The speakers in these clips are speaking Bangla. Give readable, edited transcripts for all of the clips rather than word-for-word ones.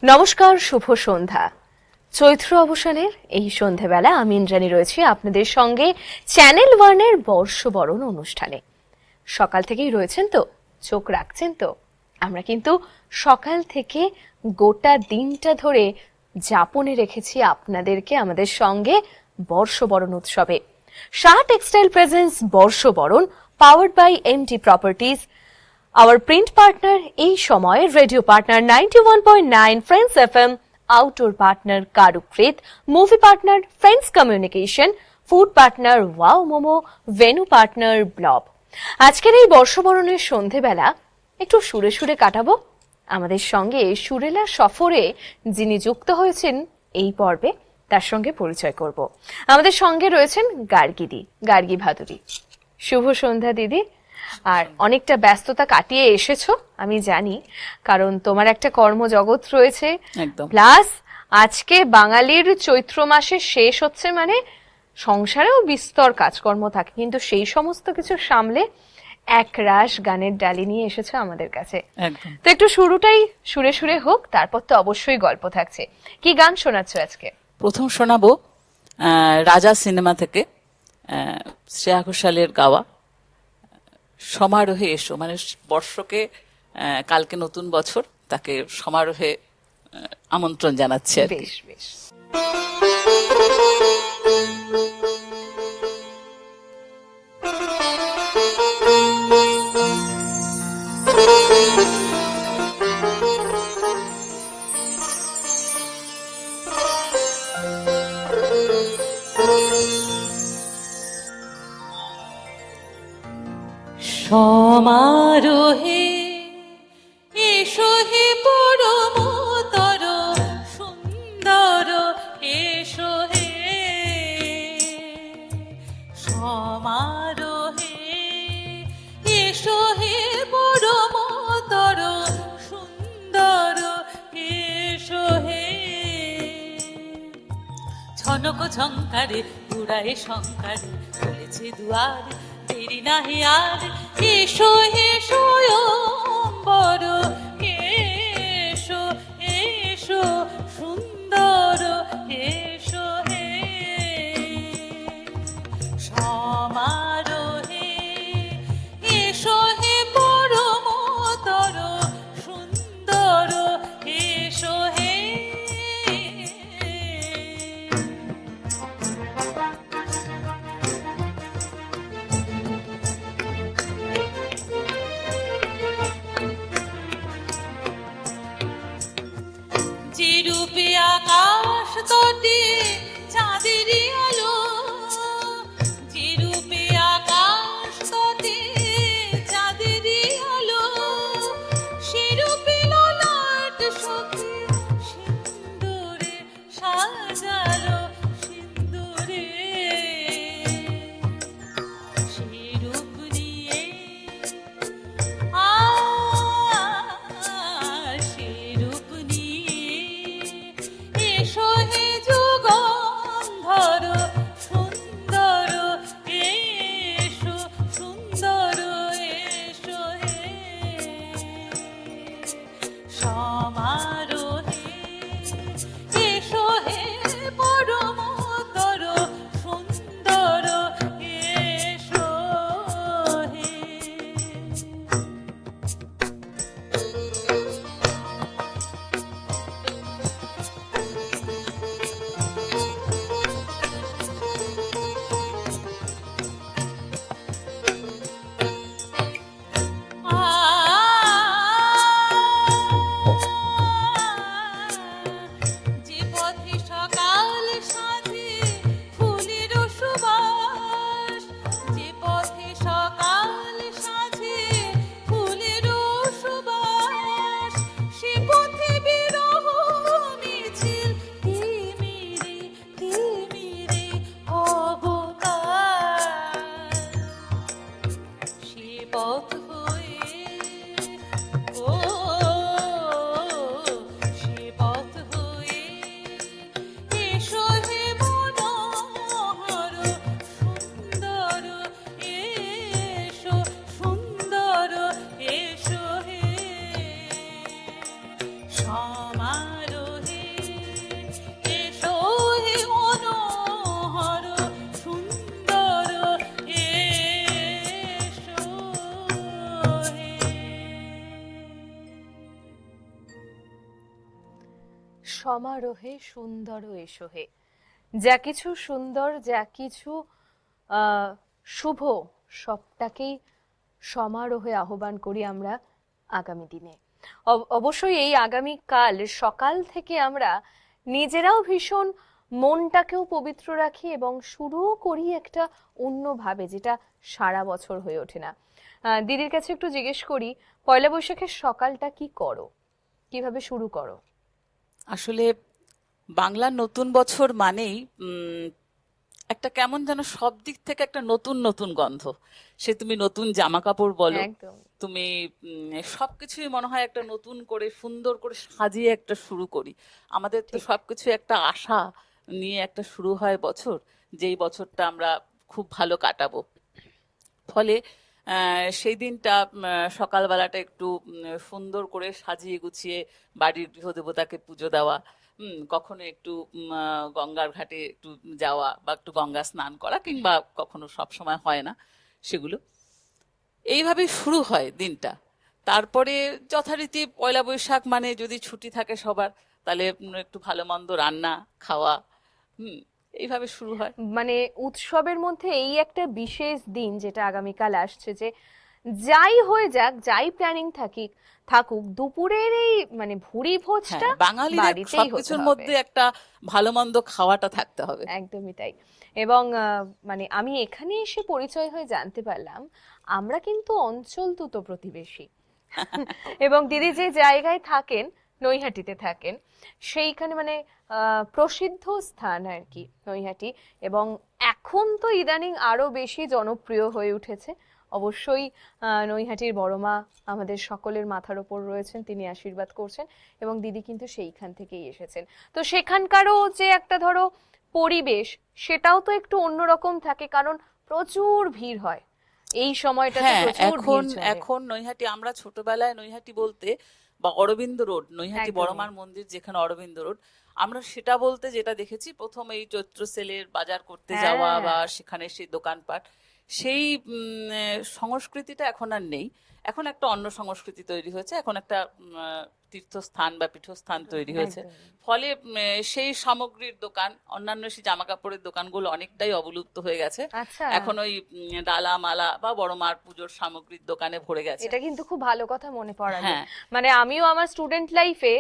নমস্কার, শুভ সন্ধ্যা। চৈত্র অবসানের এই সন্ধ্যাবেলা আমি ইন্দ্রাণী রয়েছি আপনাদের সঙ্গে চ্যানেল ওয়ানের বর্ষবরণ অনুষ্ঠানে। সকাল থেকেই রয়েছেন তো, চোখ রাখছেন তো? আমরা কিন্তু সকাল থেকে গোটা দিনটা ধরে যাপনে রেখেছি আপনাদেরকে আমাদের সঙ্গে বর্ষবরণ উৎসবে। শাহ টেক্সটাইল প্রেজেন্স বর্ষবরণ, powered by MT properties. Our print partner এই সময় radio partner 91.9 Friends FM, outdoor partner Karukrit, movie partner Friends communication, food partner Wow Momo, venue partner Blob. আজকের এই বর্ষবরণের সন্ধেবেলা একটু সুরে সুরে কাটাবো। আমাদের সঙ্গে সুরেলা সফরে যিনি যুক্ত হয়েছেন এই পর্বে, তার সঙ্গে পরিচয় করব। আমাদের সঙ্গে রয়েছেন গার্গী ভাদুরী। শুভ সন্ধ্যা দিদি। আর অনেকটা ব্যস্ততা কাটিয়ে এসেছো আমি জানি, কারণ তোমার একটা কর্মজগৎ রয়েছে। প্লাস আজকে বাঙালির চৈত্র মাসের শেষ হচ্ছে, মানে সংসারেও বিস্তর কাজকর্ম থাকে, কিন্তু সেই সমস্ত কিছু সামলে এক রাশ গানের ডালি নিয়ে এসেছো আমাদের কাছে। তো একটু শুরুটাই সুরে সুরে হোক, তারপর তো অবশ্যই গল্প থাকছে। কি গান শোনাচ্ছ আজকে? প্রথম শোনাবো রাজা সিনেমা থেকে শ্রেয়া ঘোষালের গাওয়া সমারোহে এসো। মানে বর্ষকে, কালকে নতুন বছর, তাকে সমারোহে আমন্ত্রণ জানাচ্ছে। বেশ বেশ। সমারোহে এসো হে পরমতর সুন্দর, এসো হে সমারোহে এসো হে পরমতর সুন্দর, এসো হে ছনক ঝঙ্কারে পুরায় শঙ্কারে চলেছে দুয়ারে, দেরি নাহি আর এসো হে স্বয়ম্বর, এসো এসো সুন্দর, এসো হে সমারোহে এসো হে পরমতর সুন্দর, এসো হে যে রূপে আকাশ তটে চাঁদের আলো, যে রূপে আকাশ তটে চাঁদের আলো, সে রূপে ললাট সখী সিন্দুরে সাজালো, সিন্দুরে সে রূপ নিয়ে সে রূপ নিয়ে এসো হে যুগন্ধর সুন্দর, এসো সুন্দর, এসো হে সমারোহে সমারোহে সুন্দর এসো হে। যা কিছু সুন্দর, যা কিছু শুভ, সবটাকেই সমারোহে আহ্বান করি আমরা আগামী দিনে। অবশ্যই এই আগামী কাল সকাল থেকে আমরা নিজেরাও ভীষণ মনটাকেও পবিত্র রাখি এবং শুরুও করি একটা অন্যভাবে, যেটা সারা বছর হয়ে ওঠে না। দিদির কাছে একটু জিজ্ঞেস করি, পয়লা বৈশাখের সকালটা কি করো, কিভাবে শুরু করো? আসলে বাংলার নতুন বছর মানেই একটা কেমন যেন সব দিক থেকে একটা নতুন নতুন গন্ধ। সে তুমি নতুন জামা কাপড় বলো, একদম তুমি সবকিছুই মনে হয় একটা নতুন করে সুন্দর করে সাজিয়ে একটা শুরু করি। আমাদের তো সবকিছু একটা আশা নিয়ে একটা শুরু হয় বছর, যেই বছরটা আমরা খুব ভালো কাটাবো। ফলে সেই দিনটা সকালবেলাটা একটু সুন্দর করে সাজিয়ে গুছিয়ে বাড়ির গৃহদেবতাকে পুজো দেওয়া, কখনো একটু গঙ্গার ঘাটে একটু যাওয়া বা একটু গঙ্গা স্নান করা, কিংবা কখনো সব সময় হয় না সেগুলো। এইভাবে শুরু হয় দিনটা। তারপরে যথারীতি পয়লা বৈশাখ মানে যদি ছুটি থাকে সবার, তাহলে একটু ভালো মন্দ রান্না খাওয়া, এইভাবে শুরু হয়। মানে উৎসবের মধ্যে এই একটা বিশেষ দিন যেটা আগামীকাল আসছে, যে যাই হয়ে যাক, যাই প্ল্যানিং থাকুক, দুপুরের এই মানে ভুরি ভোজটা বাঙালিদের বাড়িতেই হতে সবকিছুর হবে। মধ্যে একটা ভালো মন্দ খাওয়াটা থাকতে হবে। একদমই তাই। এবং মানে আমি এখানে এসে পরিচয় হয়ে জানতে পারলাম আমরা কিন্তু অঞ্চলতুত প্রতিবেশী। এবং দিদি যে জায়গায় থাকেন, নৈহাটিতে থাকেন, সেইখানে মানে প্রসিদ্ধ স্থান আর কি নৈহাটি। এবং এখন তো ইদানিং আরো বেশি জনপ্রিয় হয়ে উঠেছে। অবশ্যই নৈহাটির বড়মা আমাদের সকলের মাথার ওপর রয়েছেন, তিনি আশীর্বাদ করছেন এবং দিদি কিন্তু সেইখান থেকেই এসেছেন। তো সেখানকারও যে একটা ধরো পরিবেশ, সেটাও তো একটু অন্যরকম থাকে, কারণ প্রচুর ভিড় হয় এই সময়টাতে, প্রচুর এখন ভিড় চলে। এখন নৈহাটি, আমরা ছোটবেলায় নৈহাটি বলতে বা অরবিন্দ রোড, নৈহাটি একদমই। বড়মার মন্দির যেখানে অরবিন্দ রোড, আমরা সেটা বলতে যেটা দেখেছি প্রথম এই চৈত্র সেলের বাজার করতে যাওয়া বা সেখানে সেই দোকানপাট, সেই সংস্কৃতিটা এখন আর নেই। এখন একটা অন্য সংস্কৃতি তৈরি হয়েছে, এখন একটা তীর্থস্থান বা পীঠস্থান তৈরি হয়েছে। একদমই। ফলে সেই সামগ্রীর দোকান, অন্যান্য সেই জামা কাপড়ের দোকানগুলো অনেকটাই অবলুপ্ত হয়ে গেছে। আচ্ছা, এখন ওই ডালা মালা বা বড় মার পুজোর সামগ্রীর দোকানে ভরে গেছে। এটা কিন্তু খুব ভালো কথা মনে পড়ালে। হ্যাঁ। মানে আমিও আমার স্টুডেন্ট লাইফে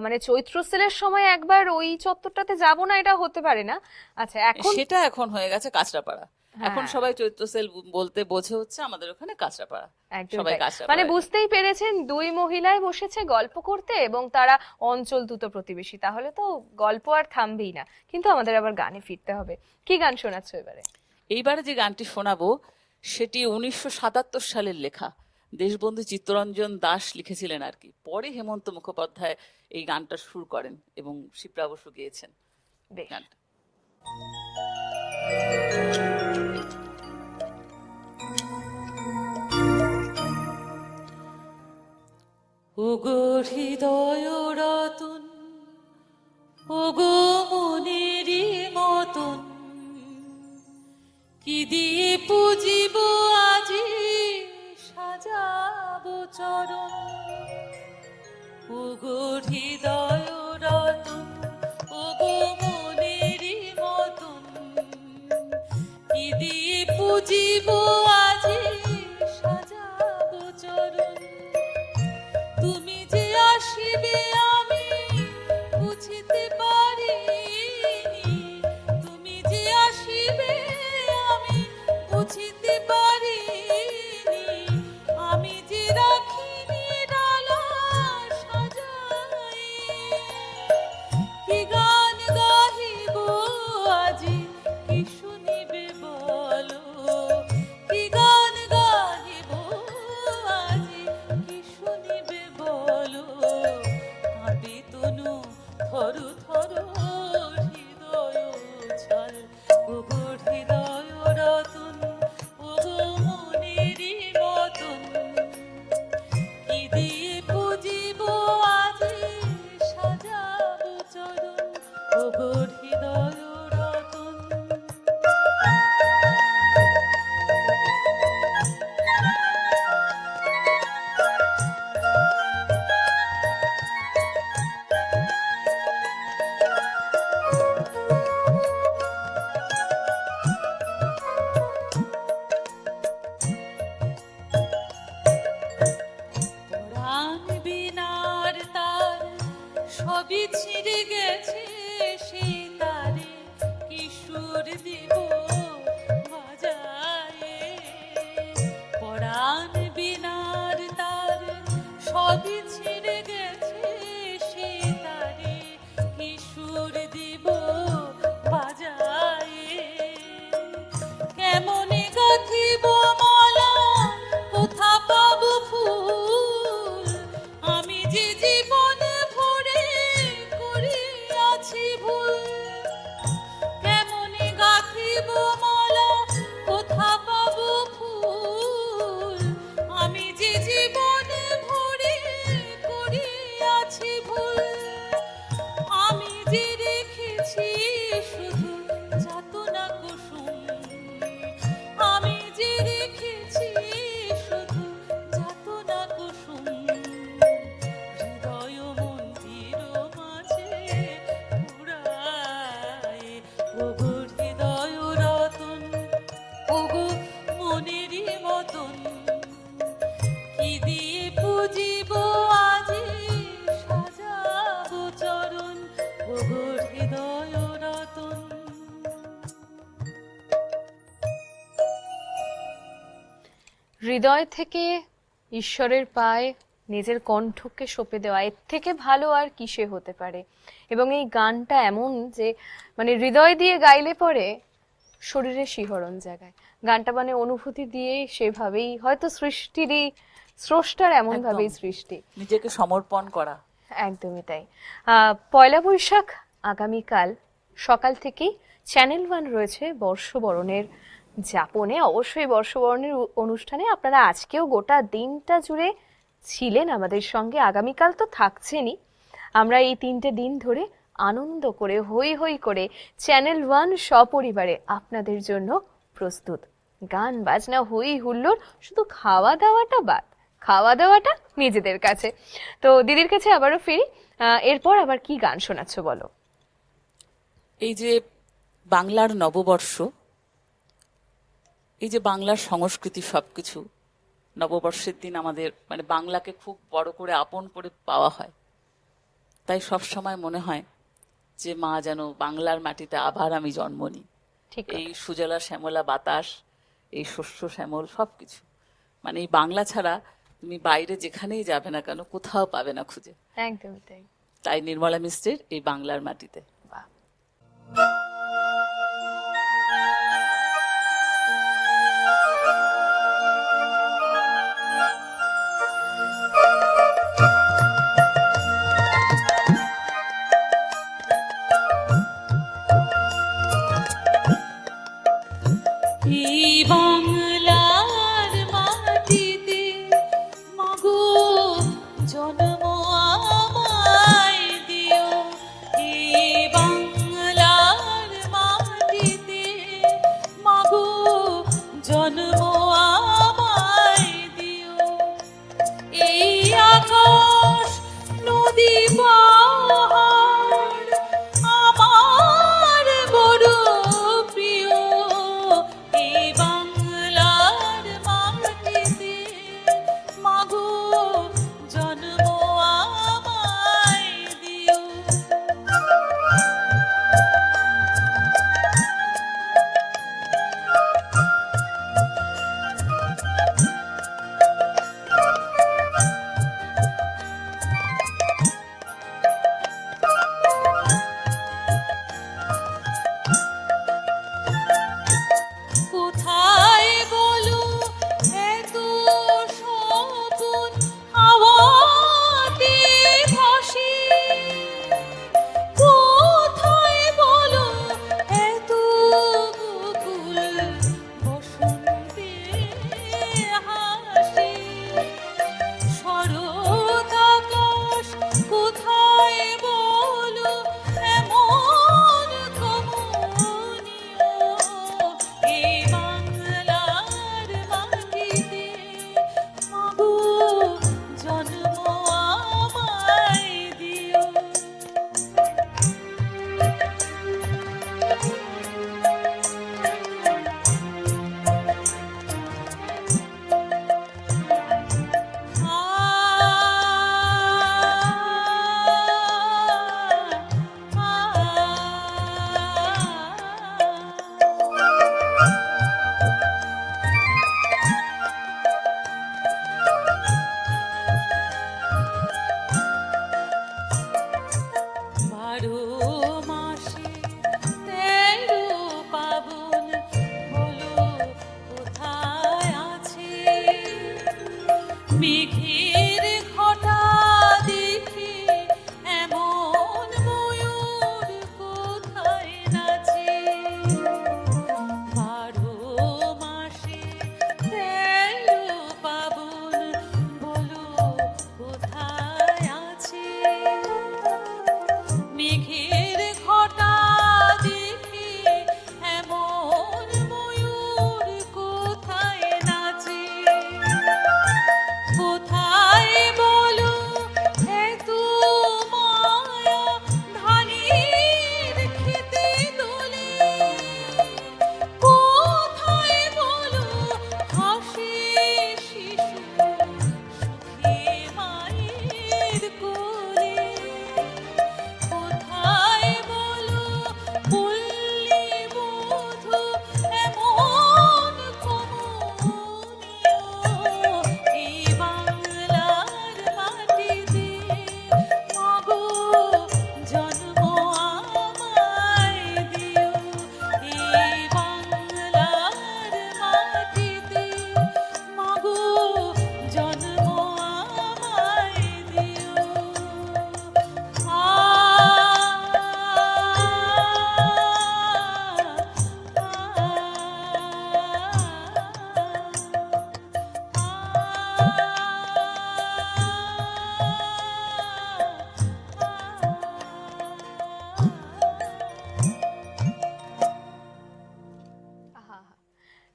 মানে চৈত্র সেলের সময় একবার ওই চত্বরটাতে যাব না, এটা হতে পারে না। আচ্ছা, এখন সেটা এখন হয়ে গেছে কাঁচরাপাড়া। এখন হ্যাঁ। সবাই চৈত্র সেল বলতে বোঝে হচ্ছে আমাদের ওখানে কাঁচরাপাড়া। একদম সবাই তাই। কাঁচরাপাড়া। মানে বুঝতেই পেরেছেন, দুই মহিলায় বসেছে গল্প করতে এবং তারা অঞ্চলতুত প্রতিবেশী, তাহলে তো গল্প আর থামবেই না। কিন্তু আমাদের আবার গানে ফিরতে হবে। কি গান শোনাচ্ছ এবারে? এইবারে যে গানটি শোনাবো সেটি 1977 সালের লেখা। দেশবন্ধু চিত্তরঞ্জন দাস লিখেছিলেন আর কি। পরে হেমন্ত মুখোপাধ্যায় এই গানটা সুর করেন এবং শিপ্রা বসু গেয়েছেন বেশ। গানটা। ওগো হৃদয় রতন, ওগো মনেরই মতন, কি দিয়ে পুজিব আজি সাজাবো চরণ। ওগো হৃদয় রতন, ওগো মনেরই মতন, কি দিয়ে পুজিব আজি সাজাবো চরণ। তুমি যে আসিবে আমি বুঝিতে পারিনি, তুমি যে আসিবে আমি বুঝিতে পারিনি, আমি যে রাখিনি ডালা সাজাই। কি গান গাহিব আজি, কি শুনিবে বলো, কি গান গাহিব আজি, কি শুনিবে বলো। কাঁপে তনু থরু থরু হৃদয় ছল, ওগো হৃদয় রতন, ওগো মনেরই মতন, কি দিয়ে পুজিব আজি সাজাবো চরণ। ওগো হৃদয় রতন। বিছিড়ে গেছে সেই তারে কিশোর দিব বাজায়ে পরাণ বিনার তার সবই ছিড়ে গেছে সেই তারে কিশোর দিব বাজায়ে কেমনে গাঁথিব মালা কোথা পাবো ফুল আমি যে জীবনে ভরে করিয়াছি ভুল কেমনে গাঁথিব মালা কোথা পাবো ফুল আমি যে জীবনে ভরে করিয়াছি ভুল আমি যে রেখেছি শুধু যাতনা কুসুম আমি যে রেখেছি শুধু যাতনা কুসুম হৃদয় মন্দির মাঝে পুরায় ওগো হৃদয় রতন ওগো মনেরই মতন কি দিয়ে পুজিব আজি সাজাবো চরণ ওগো হৃদয় রতন হৃদয় থেকে ঈশ্বরের পায়ে নিজের কণ্ঠকে সঁপে দেওয়া এর থেকে ভালো আর কিসে হতে পারে। এবং এই গানটা এমন যে মানে হৃদয় দিয়ে গাইলে পরে শরীরে শিহরণ জাগায়। গানটা মানে অনুভূতি দিয়ে সেভাবেই হয়তো সৃষ্টিরই স্রষ্টার এমন ভাবেই একদম। সৃষ্টি। নিজেকে সমর্পণ করা। একদমই তাই। পয়লা বৈশাখ আগামীকাল সকাল থেকেই চ্যানেল ওয়ান রয়েছে বর্ষবরণের যাপনে। অবশ্যই বর্ষবরণের অনুষ্ঠানে আপনারা আজকেও গোটা দিনটা জুড়ে ছিলেন আমাদের সঙ্গে, আগামীকাল তো থাকছেনই। আমরা এই 3টে দিন ধরে আনন্দ করে হই হই করে চ্যানেল ওয়ান সপরিবারে আপনাদের জন্য প্রস্তুত। গান বাজনা হই হুল্লোড়, শুধু খাওয়া দাওয়াটা বাদ, খাওয়া দাওয়াটা নিজেদের কাছে। তো দিদির কাছে আবারও ফিরি, এরপর আবার কি গান শোনাচ্ছ বলো। এই যে বাংলার নববর্ষ, এই যে বাংলার সংস্কৃতি সবকিছু, নববর্ষের দিন আমাদের মানে বাংলাকে খুব বড় করে আপন করে পাওয়া হয়। তাই সব সময় মনে হয় যে মা যেন বাংলার মাটিতে আবার আমি জন্ম নিই। ঠিক এই সুজলা শ্যামলা বাতাস, এই শস্য শ্যামল সবকিছু, মানে এই বাংলা ছাড়া তুমি বাইরে যেখানেই যাবে না কেন কোথাও পাবে না খুঁজে। একদমই তাই। তাই নির্মলা মিস্ত্রির এই বাংলার মাটিতে। বাহ। এই বাংলার মাটিতে মাগো জন্ম আমায় দিও এই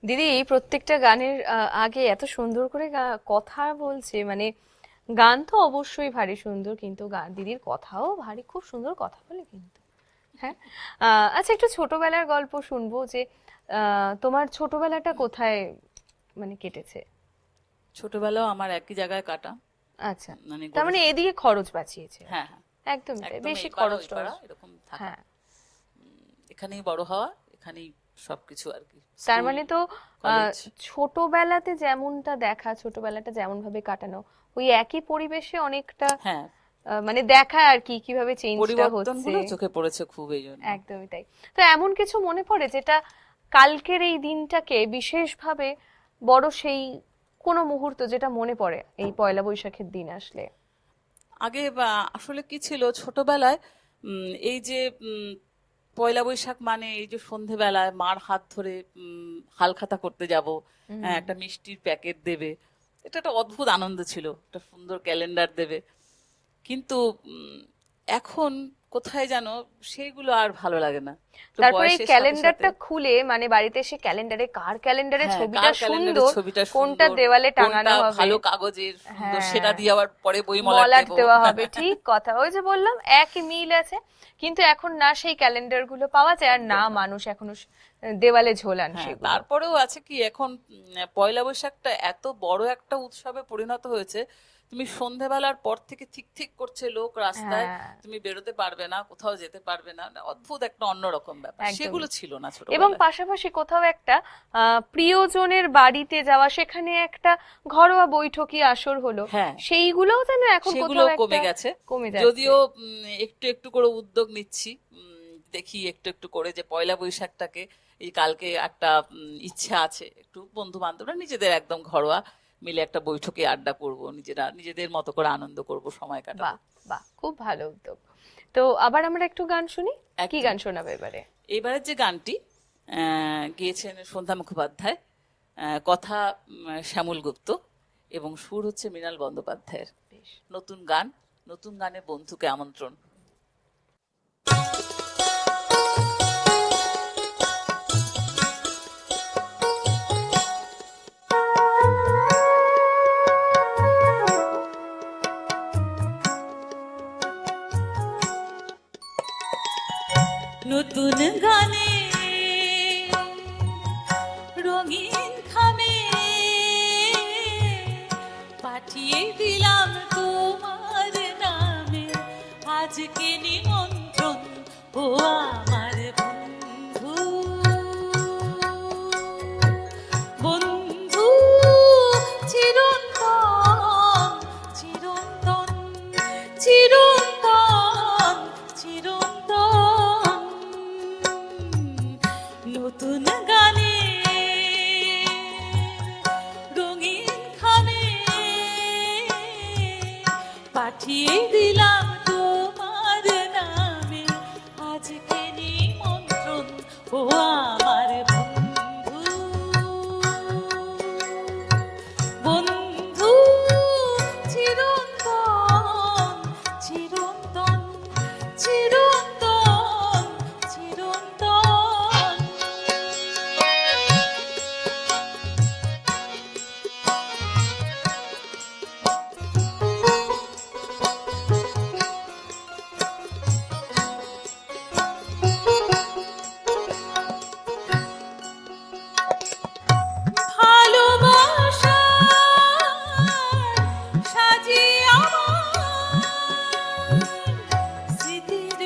দিদি এই প্রত্যেকটা গানের আগে এত সুন্দর করে কথা বলছে, মানে গান তো অবশ্যই ভারী সুন্দর, কিন্তু দিদির কথাও ভারী, খুব সুন্দর কথা বলে কিন্তু। হ্যাঁ, আচ্ছা একটু ছোটবেলার গল্প শুনবো, যে তোমার ছোটবেলাটা কোথায় মানে কেটেছে? ছোটবেলাও আমার একই জায়গায় কাটা। আচ্ছা, মানে তার মানে এদিকে খরচ বাঁচিয়েছে। হ্যাঁ হ্যাঁ, একদমই তাই, একদম বেশি এই পাড়া খরচ ওই পাড়া টরচ। এরকম থাকা। হ্যাঁ, এখানেই বড় হওয়া, এখানেই সবকিছু আর কি। তার স্কুল, মানে তো কলেজ। ছোটবেলাতে যেমনটা দেখা, ছোটবেলাটা যেমন ভাবে কাটানো, ওই একই পরিবেশে অনেকটা হ্যাঁ, মানে দেখা আর কি, কিভাবে চেঞ্জটা হচ্ছে। পরিবর্তনগুলো চোখে পড়েছে খুব এই জন্য। একদমই তাই। তো এমন কিছু মনে পড়ে যেটা কালকের এই দিনটাকে বিশেষভাবে বড়, সেই কোনো মুহূর্ত যেটা মনে পড়ে এই পয়লা বৈশাখের দিন আসলে? আগে আসলে কি ছিল ছোটবেলায়, এই যে পয়লা বৈশাখ মানে এই যে সন্ধেবেলায় মার হাত ধরে হালখাতা করতে যাব, একটা মিষ্টির প্যাকেট দেবে, এটা একটা অদ্ভুত আনন্দ ছিল, একটা সুন্দর ক্যালেন্ডার দেবে। কিন্তু এখন কোথায় যেন সেইগুলো আর ভালো লাগে না। তো তারপরে এই বয়সের সাথে ক্যালেন্ডারটা সাথে, খুলে মানে বাড়িতে এসে ক্যালেন্ডারে কার ক্যালেন্ডারে হ্যাঁ, ছবিটা কার ক্যালেন্ডারের সুন্দর, ছবিটা কোনটা সুন্দর, দেওয়ালে টাঙানো কোনটা হবে, ভালো কাগজের সুন্দর, হ্যাঁ, সেটা দিয়ে আবার পরে বই মলাট মলাট দেবো। দেওয়া হবে, ঠিক কথা। ওই যে বললাম একই মিল আছে, কিন্তু এখন না সেই ক্যালেন্ডার গুলো পাওয়া যায়, আর না মানুষ এখনো দেওয়ালে ঝোলান হ্যাঁ, সেগুলো। তারপরেও আছে কি, এখন পয়লা বৈশাখটা এত বড় একটা উৎসবে পরিণত হয়েছে, তুমি সন্ধেবেলার পর থেকে ঠিক ঠিক করছে লোক রাস্তায়, হ্যাঁ, তুমি বেরোতে পারবে না, কোথাও যেতে পারবে না, অদ্ভুত একটা অন্যরকম ব্যাপার। একদমই। সেগুলো ছিল না এবং ছোটবেলায়। পাশাপাশি কোথাও একটা প্রিয়জনের বাড়িতে যাওয়া, সেখানে একটা ঘরোয়া বৈঠকি আসর হলো, হ্যাঁ, সেইগুলোও যেন এখন সেগুলো কোথাও কমে একটা গেছে। কমে যাচ্ছে। যদিও একটু একটু করে উদ্যোগ নিচ্ছি, দেখি একটু একটু করে যে পয়লা বৈশাখটাকে, এই কালকে একটা ইচ্ছা আছে, একটু বন্ধু বান্ধবরা নিজেদের একদম ঘরোয়া মিলে একটা বৈঠকে আড্ডা করব, নিজেরা নিজেদের মতো করে আনন্দ করব, সময় বাহ কাটাবো। বাহ, খুব ভালো উদ্যোগ। তো আবার আমরা একটু গান শুনি, কি একদম। গান শোনাবে এবারে? এবারের যে গানটি গেয়েছেন সন্ধ্যা মুখোপাধ্যায়, কথা শ্যামল গুপ্ত, এবং সুর হচ্ছে মৃণাল বন্দ্যোপাধ্যায়ের। বেশ। নতুন গান, নতুন গানে বন্ধুকে আমন্ত্রণ। নতুন গানে রঙিন খামে পাঠিয়ে দিলাম তোমার নামে আজকে নিমন্ত্রণ, ও আমার বন্ধু, বন্ধু চিরন্তন, চিরন্তন, চিরন্তন, চিরন্তন। নতুন গানে রঙিন খামে পাঠিয়ে দিলাম তোমার নামে আজকে নিমন্ত্রণ, ও আমার বন্ধু, বন্ধু চিরন্তন, চিরন্তন, চিরন্তন, চিরন্তন। ভালোবাসা সাজিয়ে আমার স্মৃতির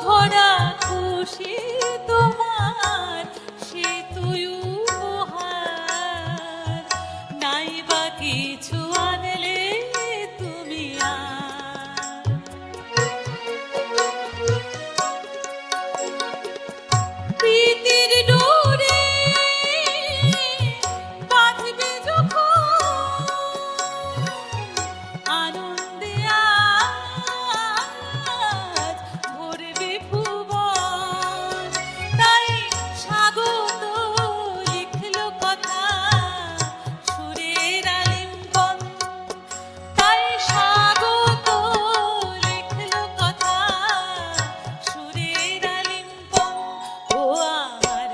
ভরা খুশি তোমার সে তুই উপহার নাই বা কিছু আনলে তুমি আর প্রীতির ডোরে বাঁধবে যখন আনন্দে আজ ভরবে ভুবন তাই স্বাগত লিখলো কথা সুরের আলিঙ্গন তাই স্বাগত লিখলো কথা সুরের আলিঙ্গন ও আমার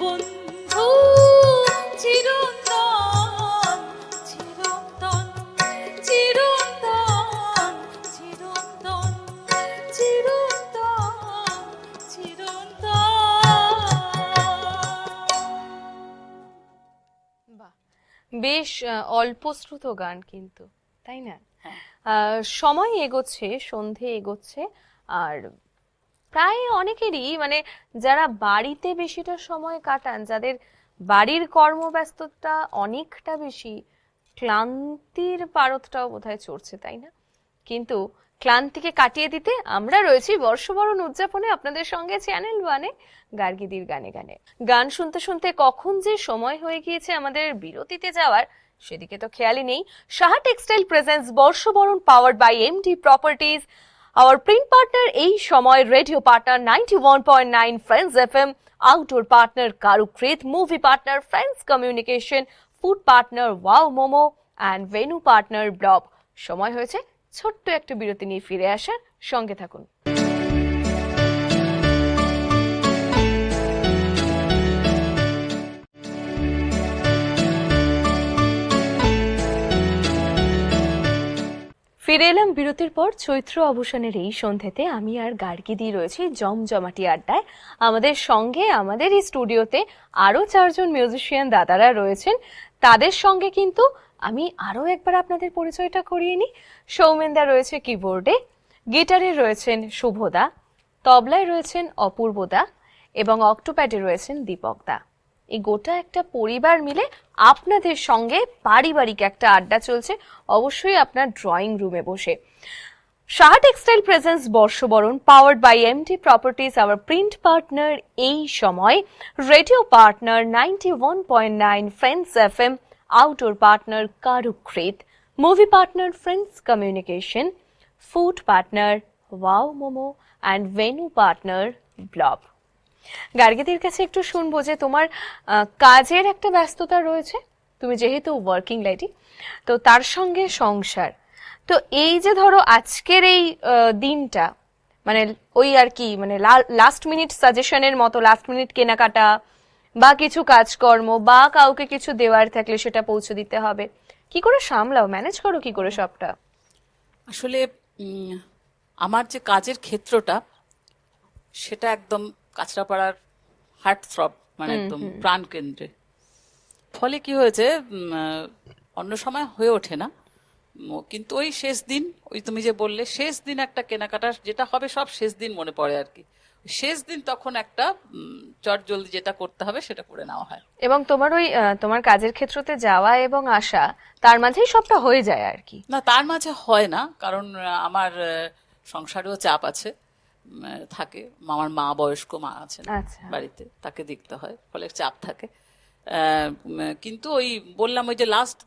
বন্ধু চিরন্তন চিরন্তন চিরন্তন চিরন্তন চিরন্তন চিরন্তন বাহ, বেশ অল্প শ্রুত গান কিন্তু, তাই না? হ্যাঁ। সময় এগোচ্ছে, সন্ধে এগোচ্ছে, আর প্রায় অনেকেরই মানে যারা বাড়িতে বেশিটা সময় কাটান, যাদের বাড়ির কর্মব্যস্ততা অনেকটা বেশি, ক্লান্তির পারদটাও বোধহয় চড়ছে, তাই না? কিন্তু ক্লান্তিকে কাটিয়ে দিতে আমরা রয়েছি বর্ষবরণ উদযাপনে আপনাদের সঙ্গে চ্যানেল ওয়ানে গার্গীদির গানে গানে। গান শুনতে শুনতে কখন যে সময় হয়ে গিয়েছে আমাদের বিরতিতে যাওয়ার, সেদিকে তো খেয়ালই নেই। সাহা টেক্সটাইল প্রেজেন্টস বর্ষবরণ, powered by MD properties, our print partner এই সময়, radio partner 91.9 Friends FM, outdoor partner Karukrit, movie partner Friends communication, food partner Wow Momo and venue partner Blob. সময় হয়েছে ছোট্ট একটা বিরতি নিয়ে ফিরে আসার, সঙ্গে থাকুন। ফিরে এলাম বিরতির পর। চৈত্র অবসানের এই সন্ধ্যেতে আমি আর গার্গীদি রয়েছি জমজমাটি আড্ডায়। আমাদের সঙ্গে আমাদের এই স্টুডিওতে আরো 4 জন মিউজিশিয়ান দাদারা রয়েছেন। তাদের সঙ্গে কিন্তু আমি আরো একবার আপনাদের পরিচয়টা করিয়ে নিই। সৌমেনদা রয়েছে কিবোর্ডে, গিটারে রয়েছেন শুভদা, তবলায় রয়েছেন অপূর্বদা এবং অক্টোপ্যাডে রয়েছেন দীপকদা। এই গোটা একটা পরিবার মিলে আপনাদের সঙ্গে পারিবারিক একটা আড্ডা চলছে, অবশ্যই আপনার ড্রয়িং রুমে বসে। সাহা টেক্সটাইল প্রেজেন্টস বর্ষবরণ, powered by MD properties, our print partner এই সময়, radio partner 91.9 Friends FM, outdoor partner Karukrit, movie partner Friends communication, food partner Wow Momo and venue partner Blob. গার্গীদির কাছে একটু শুনবো যে তোমার কাজের একটা ব্যস্ততা রয়েছে, তুমি যেহেতু ওয়ার্কিং লেডি, তো তার সঙ্গে সংসার। তো এই যে ধরো আজকের এই দিনটা, মানে ওই আর কি, মানে লাস্ট মিনিট সাজেশনের মতো, লাস্ট মিনিট কেনাকাটা বা কিছু কাজকর্ম বা কাউকে কিছু দেওয়ার থাকলে সেটা পৌঁছে দিতে হবে, কি করে সামলাও, ম্যানেজ করো কি করে সবটা? আসলে আমার যে কাজের ক্ষেত্রটা, সেটা একদম কাঁচরাপাড়ার হার্ট থ্রব, মানে একদম প্রাণ কেন্দ্রে। ফলে কি হয়েছে, অন্য সময় হয়ে ওঠে না, কিন্তু ওই শেষ দিন, ওই তুমি যে বললে শেষ দিন একটা কেনাকাটা যেটা হবে, সব শেষ দিন মনে পড়ে আর কি। শেষ দিন তখন একটা চট জলদি যেটা করতে হবে সেটা করে নেওয়া হয়। এবং তোমার ওই তোমার কাজের ক্ষেত্রতে যাওয়া এবং আসা, তার মাঝেই সবটা হয়ে যায় আর কি? না, তার মাঝে হয় না, কারণ আমার সংসারেও চাপ আছে, থাকে। আমার মা, বয়স্ক মা আছেন বাড়িতে, তাকে দেখতে হয়, ফলে চাপ থাকে। কিন্তু ওই বললাম, ওই যে লাস্ট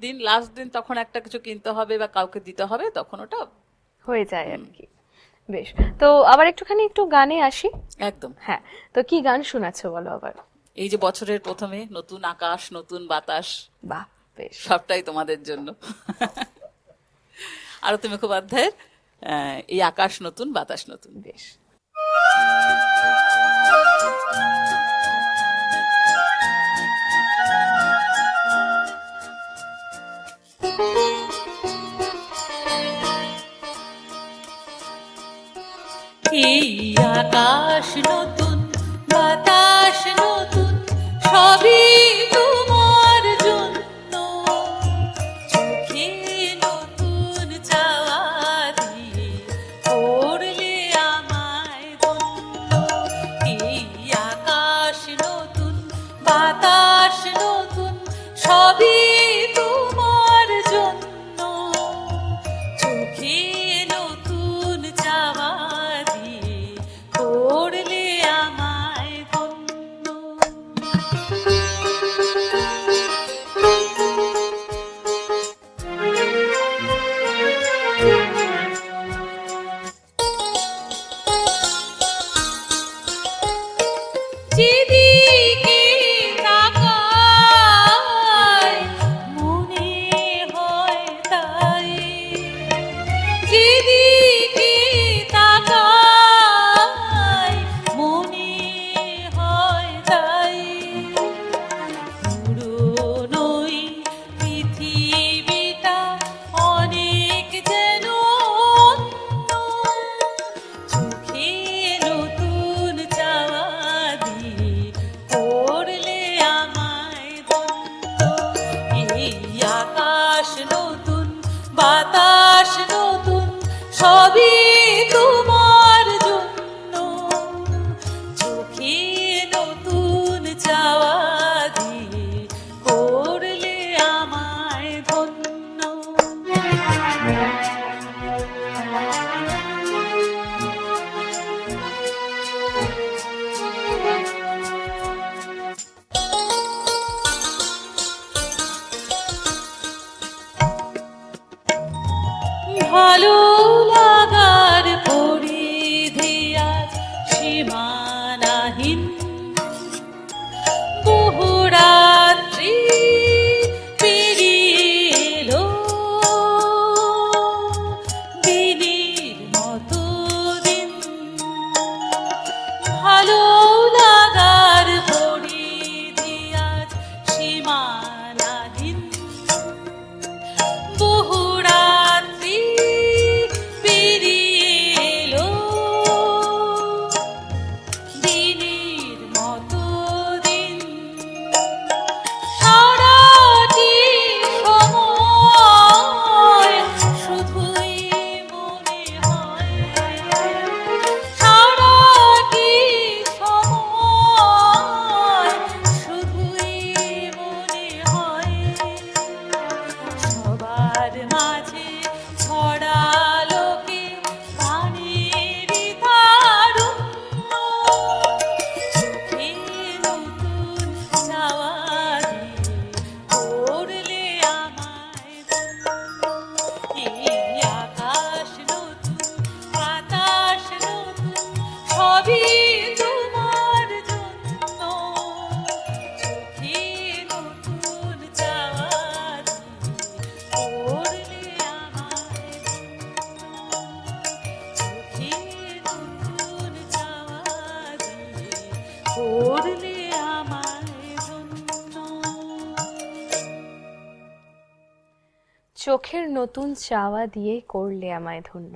দিন তখন একটা কিছু কিনতে হবে বা কাউকে দিতে হবে, তখন ওটা হয়ে যায় আর কি। বেশ, তো আবার একটু গানে আসি। একদম, হ্যাঁ, তো কি গান শোনাচ্ছ বলো আবার? এই যে বছরের প্রথমে নতুন আকাশ, নতুন বাতাস, বাহ, বেশ, সবটাই তোমাদের জন্য। আরতি মুখোপাধ্যায়ের এই আকাশ নতুন বাতাস নতুন। বেশ। এই আকাশ নতুন, বাতাস নতুন, সবই তোমার জন্য। চোখে নতুন চাওয়া আকাশ নতুন, বাতাস নতুন, সবই তোমার জন্য। চোখে নতুন চাওয়া দিয়ে করলে আমায় ধন্য। ভালো লাগার পরিধি আজ সীমানাহীন। বহু রাত্রি পেরিয়ে এলো, দিনের মতো দিন। ভালো লাগার পরিধি আজ সীমানাহীন। বহু রাত্রি পেরিয়ে এলো, দিনের মতো দিন। সারাটি সময় শুধুই মনে হয়, সারাটি সময় শুধুই মনে হয়। সবার মাঝে ছড়ালো কে প্রাণের তারুণ্য। চোখে নতুন চাওয়া দিয়ে করলে আমায় ধন্য। এই আকাশ নতুন, বাতাস নতুন, সবই তোমার জন্য। চোখে নতুন চাওয়া দিয়ে করলে আমায় ধন্য। চোখে নতুন চাওয়া দিয়ে করলে আমায় ধন্য। চোখের নতুন চাওয়া দিয়ে করলে আমায় ধন্য।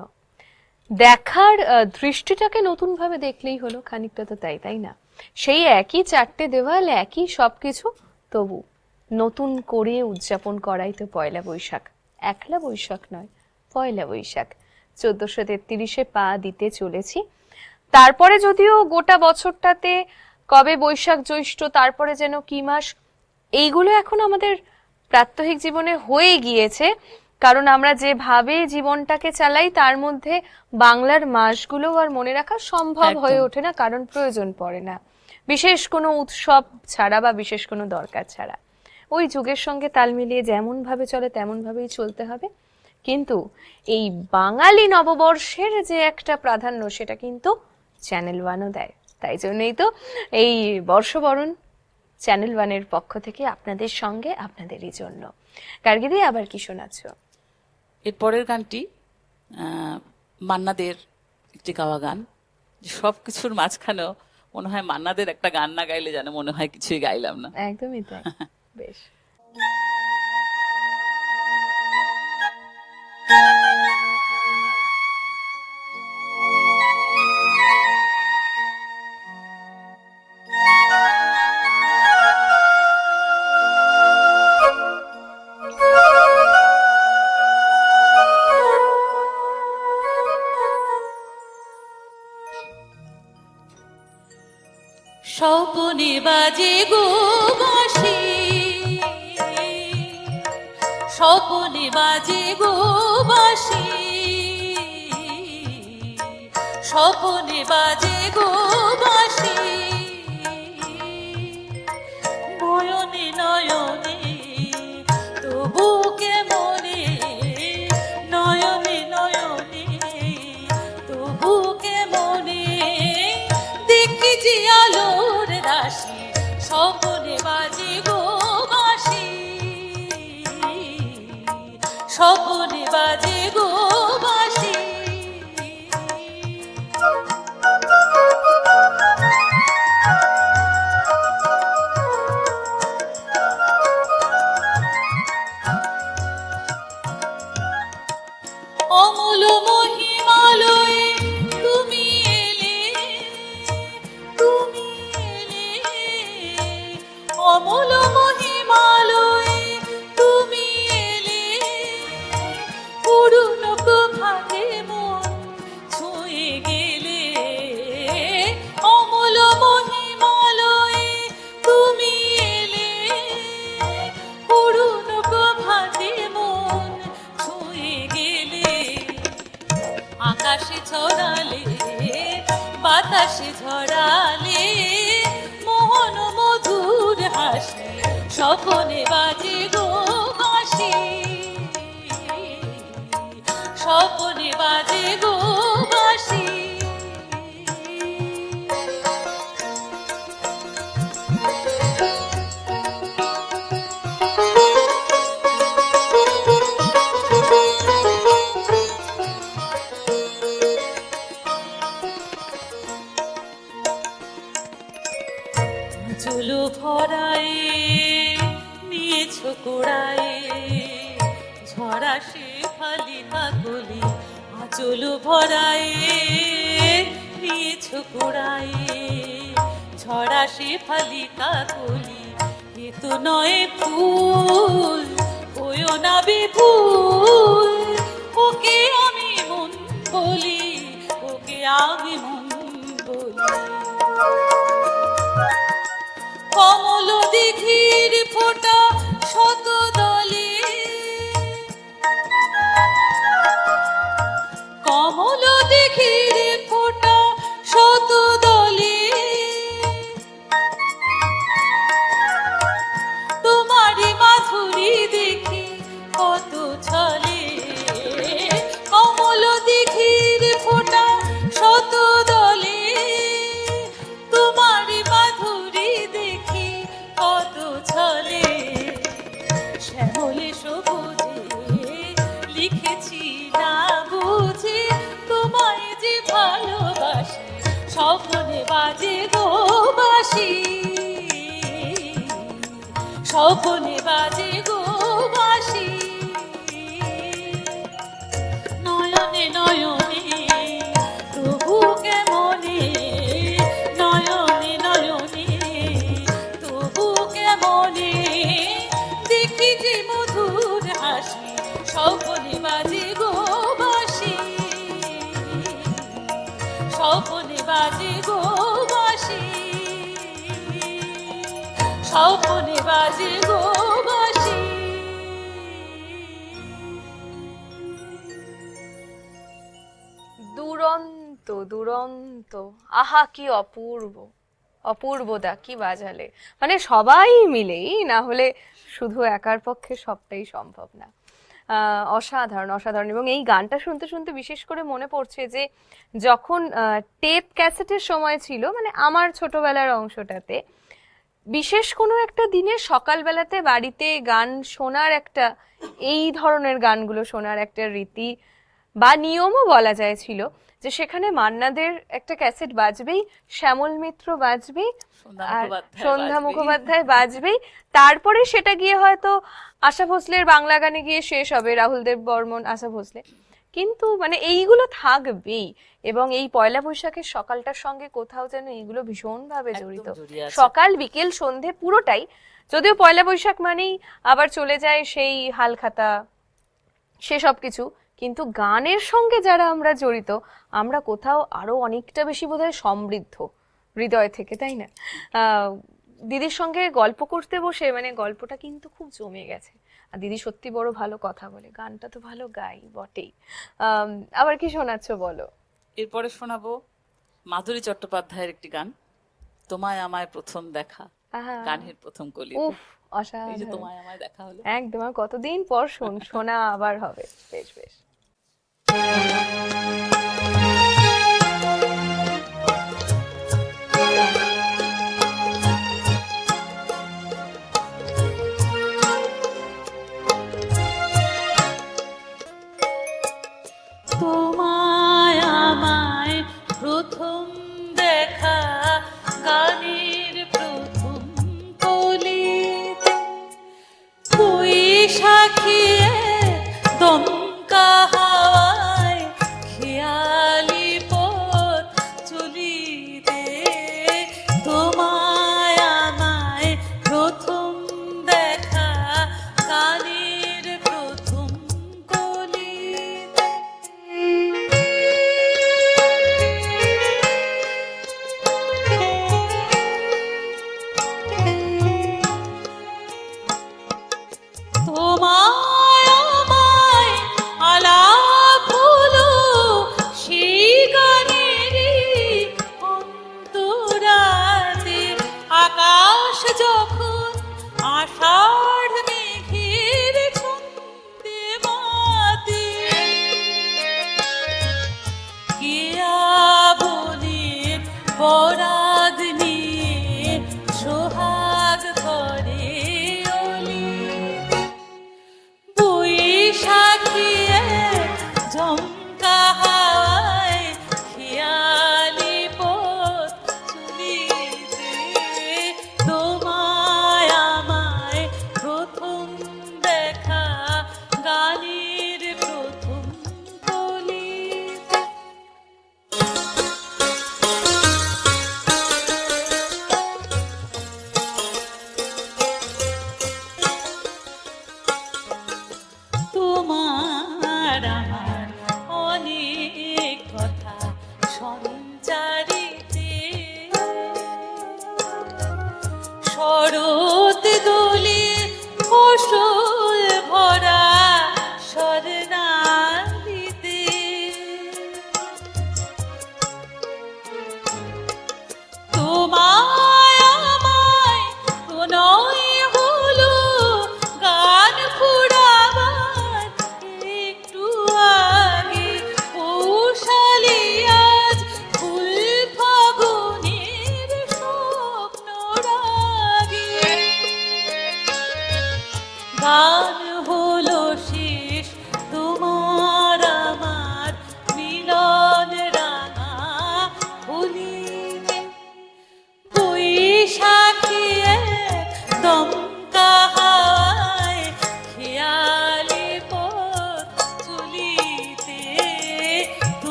দেখার দৃষ্টিটাকে নতুন ভাবে দেখলেই হলো, খানিকটা তো তাই, তাই না? সেই একই চারটে দেওয়াল, একই সবকিছু, তবু নতুন করে উদযাপন করাই তো পয়লা বৈশাখ। একলা বৈশাখ নয়, পয়লা বৈশাখ। 1433-এ পা দিতে চলেছি। তারপরে যদিও গোটা বছরটাতে কবে বৈশাখ, জ্যৈষ্ঠ, তারপরে যেন কি মাস, এইগুলো এখন আমাদের প্রাত্যহিক জীবনে হয়ে গিয়েছে। কারণ আমরা যেভাবে জীবনটাকে চালাই তার মধ্যে বাংলার মাসগুলো আর মনে রাখা সম্ভব একদম। হয়ে ওঠে না, কারণ প্রয়োজন পড়ে না বিশেষ কোনো উৎসব ছাড়া বা বিশেষ কোনো দরকার ছাড়া। ওই যুগের সঙ্গে তাল মিলিয়ে যেমন ভাবে চলে তেমন ভাবেই চলতে হবে। কিন্তু এই বাঙালি নববর্ষের যে একটা প্রাধান্য, সেটা কিন্তু চ্যানেল ওয়ানও দেয়। তাই জন্যই তো এই বর্ষবরণ চ্যানেল ওয়ানের পক্ষ থেকে আপনাদের সঙ্গে, আপনাদেরই জন্য। গার্গিদি, আবার কি শোনাচ্ছ? এর পরের গানটি মান্নাদের একটি গাওয়া গান। যে সবকিছুর মাঝখানেও মনে হয় মান্নাদের একটা গান না গাইলে যেন মনে হয় কিছুই গাইলাম না। একদমই তাই। বেশ। স্বপনে বাজে গো বাঁশি, স্বপনে বাজে গো বাঁশি, স্বপনে বাজে গো বাঁশি। নয়নে নয়নে তবু কেমনে, নয়নে নয়নে তবু কেমনে দেখি যে আলোর রাশি। স্বপনে বাজে গো বাঁশি, স্বপনে বাজে গো বাঁশি। অমূল মহিমালয়ে তুমি এলে, তুমি এলে। অমূল মহিমালয়ে তুমি ছড়ালে বাতাসে ঝরালে মোহন মধুর হাসি স্বপনে বাজে গো বাঁশি স্বপনে বাজে গো বাঁশি চুলো ভরায় নিয়েছো কুড়ায় ঝরা সে ফালি কাকলি আঁচল ভরায় নিয়েছো কুড়ায় ঝরা সে ফালি কাকলি এ তো নয় ফুল ওয়ো না বিভুল ওকে আমি মন বলি ওকে আমি মন বলি কমল দিঘির ফোঁটা শত দলে কমল দিঘির ফোঁটা শত দলে তোমারই মাধুরী দেখি কত ছলে কমল দিঘির ফোঁটা শত দলে তোমারই মাধুরী দেখি কত ছলে শ্যামলে সবুজে লিখেছি না বুঝে তোমায় যে ভালোবাসি স্বপ্নে বাজে গো বাঁশি স্বপ্নে বাজে গো বাঁশি নয়নে নয়নে তবু কেমনে নয়নে নয়নে তবু কেমনে দেখি যে মধুর হাসি স্বপ্নে বাজে গো বাঁশি স্বপ্নে বাজে গো বাঁশি স্বপ্নে বাজে গো বাঁশি দুরন্ত দুরন্ত, আহা কি অপূর্ব, অপূর্বদা কি বাজালে, মানে সবাই মিলেই, না হলে শুধু একার পক্ষে সবটাই সম্ভব না। অসাধারণ অসাধারণ। এবং এই গানটা শুনতে শুনতে বিশেষ করে মনে পড়ছে যে যখন টেপ ক্যাসেটের সময় ছিল, মানে আমার ছোটবেলার অংশটাতে, বিশেষ কোনো একটা দিনে সকালবেলাতে বাড়িতে গান শোনার একটা, এই ধরনের গানগুলো শোনার একটা রীতি বা নিয়মও বলা যায় ছিল, যে সেখানে মান্নাদের একটা ক্যাসেট বাজবেই, শ্যামল মিত্র বাজবেই, আর সন্ধ্যা মুখোপাধ্যায় বাজবেই, তারপরে সেটা গিয়ে হয়তো আশা ভোসলের বাংলা গানে গিয়ে শেষ হবে, রাহুল দেব বর্মন, আশা ভোসলে। কিন্তু মানে এইগুলো থাকবেই, এবং এই পয়লা বৈশাখের সকালটার সঙ্গে কোথাও যেন এইগুলো ভীষণভাবে জড়িত। সকাল বিকেল সন্ধে পুরোটাই, যদিও পয়লা বৈশাখ মানেই আবার চলে যায় সেই হালখাতা সেসব কিছু, কিন্তু গানের সঙ্গে যারা আমরা জড়িত, আমরা কোথাও আরো অনেকটা বেশি বোধহয় সমৃদ্ধ হৃদয় থেকে, তাই না? দিদির সঙ্গে গল্প করতে বসে মানে গল্পটা কিন্তু খুব জমে গেছে। আর দিদি সত্যি বড় ভালো কথা বলে, গানটা তো ভালো গাই বটেই। আবার কি শোনাচ্ছ বলো? এরপরে শোনাবো মাধুরী চট্টোপাধ্যায়ের একটি গান, তোমায় আমায় প্রথম দেখা, গানের প্রথম কলি। উফ, অসাধারণ। এই যে তোমায় আমায় দেখা হলো, একদম, আর কতদিন পর শোনা আবার হবে। বেশ বেশ। তোমায় আমায় প্রথম দেখা গানের প্রথম কলিতে বৈশাখী দমকা হাওয়ায়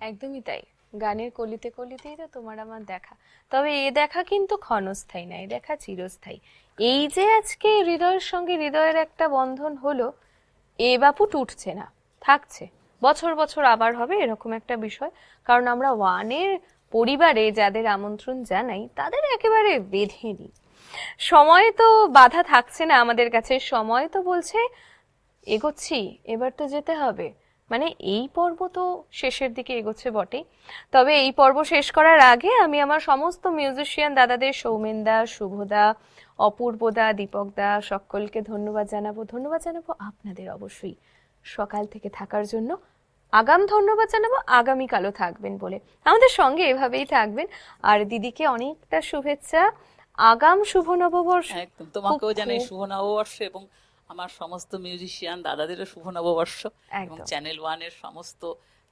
একদমই তাই, গানের কলিতে কলিতেই তো তোমার আমার দেখা। তবে এ দেখা কিন্তু ক্ষণস্থায়ী না, এ দেখা চিরস্থায়ী। এই যে আজকে হৃদয়ের সঙ্গে হৃদয়ের একটা বন্ধন হলো, এ বাপু টুটছে না, থাকছে, বছর বছর আবার হবে এরকম একটা বিষয়। কারণ আমরা ওয়ানের পরিবারে যাদের আমন্ত্রণ জানাই তাদের একেবারে বেঁধে নিই। সময় তো বাধা থাকছে না আমাদের কাছে, সময় তো বলছে এগোচ্ছি, এবার তো যেতে হবে। মানে এই পর্ব তো শেষের দিকে এগোচ্ছে বটেই। তবে এই পর্ব শেষ করার আগে আমি আমার সমস্ত মিউজিশিয়ান দাদাদের, সৌমেনদা, শুভদা, অপূর্বদা, দীপকদা, সকলকে ধন্যবাদ জানাবো। ধন্যবাদ জানাবো আপনাদের অবশ্যই সকাল থেকে থাকার জন্য। আগাম ধন্যবাদ জানাবো আগামীকালও থাকবেন বলে, আমাদের সঙ্গে এভাবেই থাকবেন। আর দিদিকে অনেকটা শুভেচ্ছা, আগাম শুভ নববর্ষ। একদম, তোমাকেও খুব জানাই খুব শুভ নববর্ষ, এবং আমার সমস্ত মিউজিশিয়ান দাদাদেরও শুভ নববর্ষ, এবং একদম। চ্যানেল ওয়ানের সমস্ত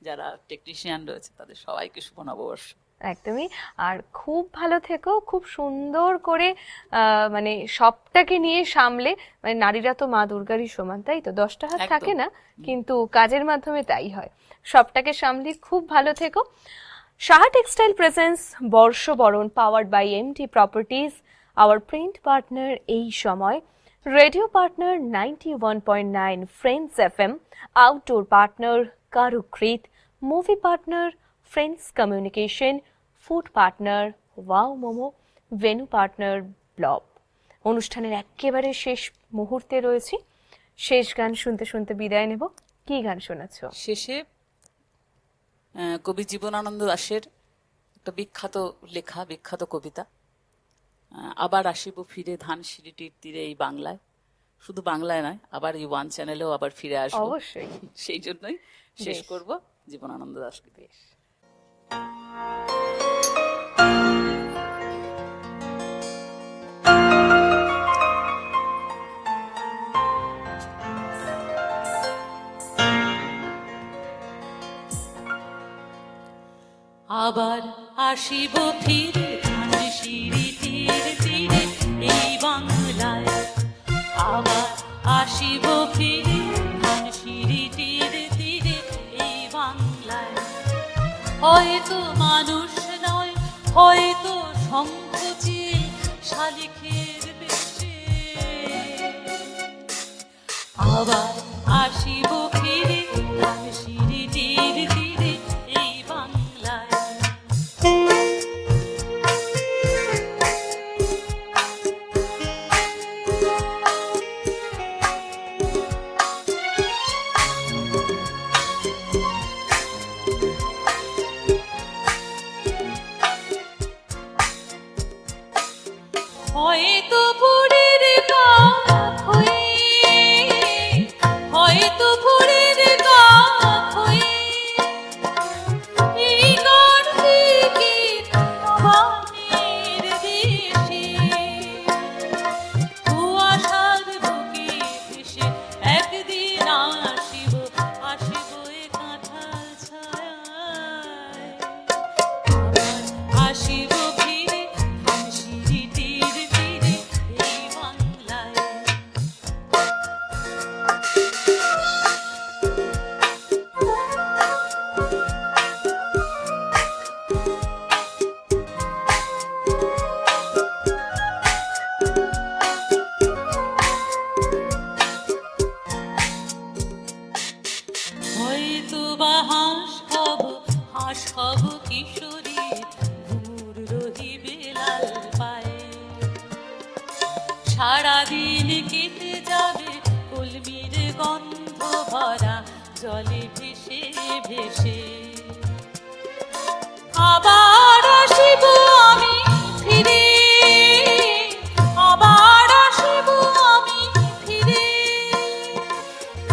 যারা টেকনিশিয়ান রয়েছে তাদের সবাইকে শুভ নববর্ষ। একদমই। আর খুব ভালো থেকো, খুব সুন্দর করে মানে সবটাকে নিয়ে সামলে, মানে নারীরা তো মা দুর্গারই সমান, তাই তো, 10টা হাত একদম। থাকে না, কিন্তু কাজের মাধ্যমে তাই হয়। সবটাকে সামলে খুব ভালো থেকো। সাহা টেক্সটাইল প্রেজেন্স বর্ষবরণ, powered by MT properties, our print partner এই সময়, radio partner 91.9 Friends FM, outdoor partner Karukrit, movie partner Friends communication, food partner Wow Momo, venue partner Blob. অনুষ্ঠানের একেবারে শেষ মুহূর্তে রয়েছি, শেষ গান শুনতে শুনতে বিদায় নেব। কি গান শোনাচ্ছ? শেষে কবি জীবনানন্দ দাশের একটা বিখ্যাত লেখা, বিখ্যাত কবিতা, আবার আসিব ফিরে ধানসিঁড়িটির তীরে এই বাংলায়। শুধু বাংলায় নয়, আবার এই ওয়ান চ্যানেলেও আবার ফিরে আসবো, অবশ্যই। সেই জন্যই শেষ বেশ। করব জীবনানন্দ দাশকে দিয়ে। আবার আসিব ফিরে ধানসিঁড়িটির তীরে এই বাংলায়। আবার আসিব ফিরে ধানসিঁড়িটির তীরে এই বাংলায়। হয়তো মানুষ নয়, হয়তো শঙ্খচিল শালিখের বেশে। আবার আসিব ফিরে ধানসিঁড়িটির তীরে এই বাংলায়। হয়তো ভোরের কাক হয়ে, হয়তো ভোরের কাক হয়ে এই কার্তিকের নবানের দেশে কুয়াশার বুকে ভেসে একদিন আসিব, আসিব এ কাঁঠাল ছায়ায়। আবার আসিব ফিরে ধানসিঁড়িটির তীরে এই বাংলায়। হয়তো বা হাঁস হব, হাঁস হব কিশোরী, ঘুমুর রহিবে লাল পায়ে। সারাদিন কেটে যাবে কলমির গন্ধ ভরা জলে ভেসে ভেসে। আবার আসিব আমি ফিরে, আবার আসিব আমি ফিরে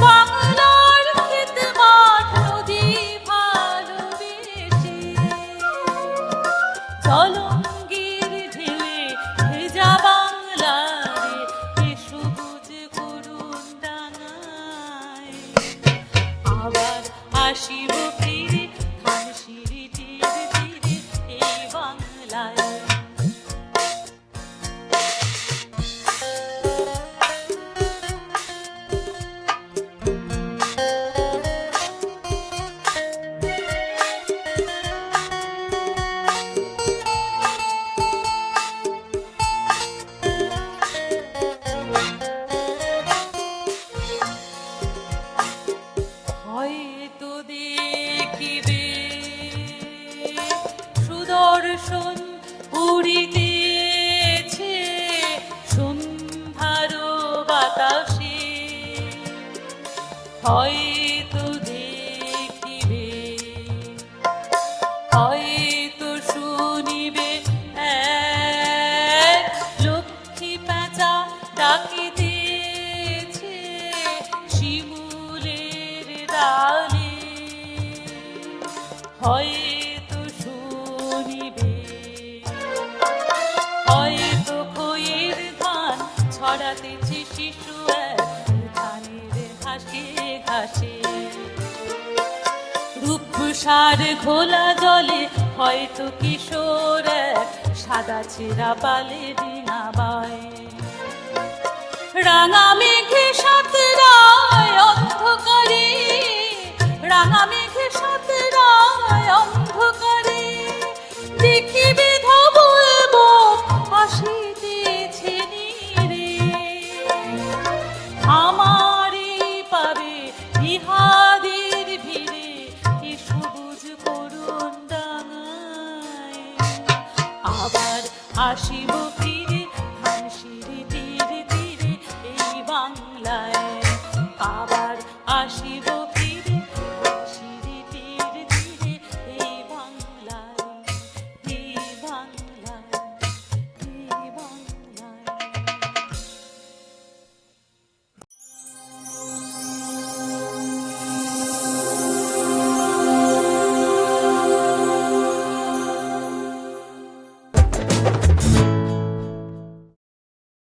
বাংলার ক্ষেত মাঠ নদী ভালোবেসে। চলঙ্গির ঢেউয়ে ভেজা বাংলারে এ সবুজ করুণ ডাঙায়। আবার আসিব ফিরে বাসন উড়িতেছে সন্ধ্যার বাতাসে, হয়তো দেখিবে, হয়তো শুনিবে এক লক্ষ্মী প্যাঁচা ডাকিতেছে শিমুলের ডালে, হয়তো শুনিবে, হয়তো খইয়ের ধান ছড়াতেছে শিশু এক উঠানের ঘাসে ঘাসে, রূপসার ঘোলা জলে হয়তো কিশোর এক সাদা ছেঁড়া পালে ডিঙাবায়, রাঙা মেঘে সাঁতরায় অন্ধকারে, রাঙা মেঘে সাঁতরায় অন্ধকারে, দেখিবে ধবল বক আসিতেছে নীরে, আমারে পাবে ইহাদের ভিড়ে এ সবুজ করুণ ডাঙায়, আবার আসিব